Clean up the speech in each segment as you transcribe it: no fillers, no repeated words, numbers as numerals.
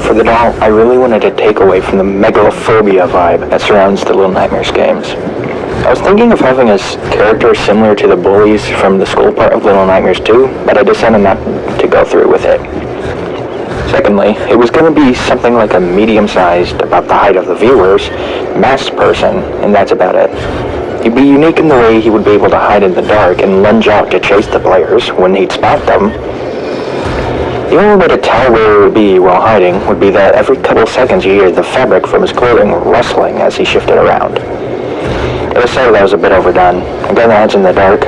For the doll, I really wanted to take away from the megalophobia vibe that surrounds the Little Nightmares games. I was thinking of having a character similar to the bullies from the school part of Little Nightmares 2, but I decided not to go through with it. Secondly, it was going to be something like a medium-sized, about the height of the viewers, masked person, and that's about it. He'd be unique in the way he would be able to hide in the dark and lunge out to chase the players when he'd spot them. The only way to tell where he would be while hiding would be that every couple seconds you hear the fabric from his clothing rustling as he shifted around. I decided that was a bit overdone. Again, the edge in the dark,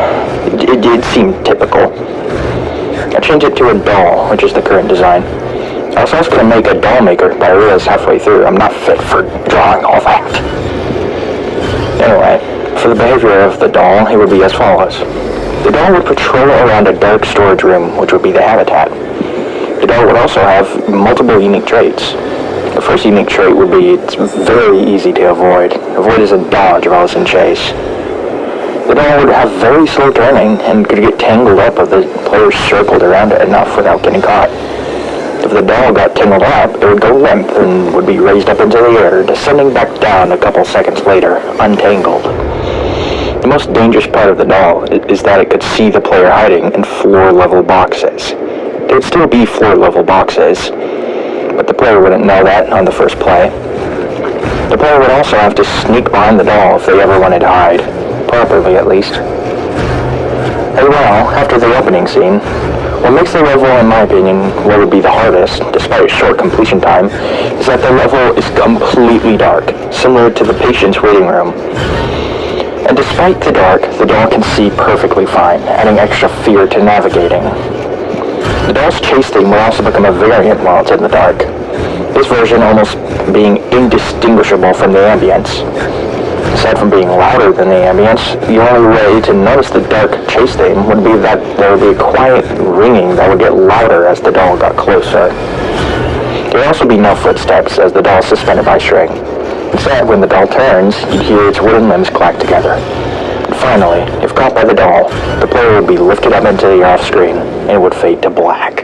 it did seem typical. I changed it to a doll, which is the current design. I was also going to make a doll maker, but I realized halfway through I'm not fit for drawing all that. Anyway, for the behavior of the doll, it would be as follows. The doll would patrol around a dark storage room, which would be the habitat. The doll would also have multiple unique traits. The first unique trait would be it's very easy to avoid. Avoid is a dodge while it's in chase. The doll would have very slow turning and could get tangled up if the players circled around it enough without getting caught. If the doll got tangled up, it would go limp and would be raised up into the air, descending back down a couple seconds later, untangled. The most dangerous part of the doll is that it could see the player hiding in floor-level boxes. There would still be floor-level boxes, but the player wouldn't know that on the first play. The player would also have to sneak behind the doll if they ever wanted to hide, properly at least. As well, after the opening scene, what makes the level, in my opinion, what would be the hardest, despite its short completion time, is that the level is completely dark, similar to the patient's waiting room. And despite the dark, the doll can see perfectly fine, adding extra fear to navigating. The doll's chase theme will also become a variant while it's in the dark, this version almost being indistinguishable from the ambience. Aside from being louder than the ambience, the only way to notice the dark chase theme would be that there would be a quiet ringing that would get louder as the doll got closer. There would also be no footsteps as the doll is suspended by string. Instead, when the doll turns, you'd hear its wooden limbs clack together. And finally, if caught by the doll, the player would be lifted up into the off-screen and it would fade to black.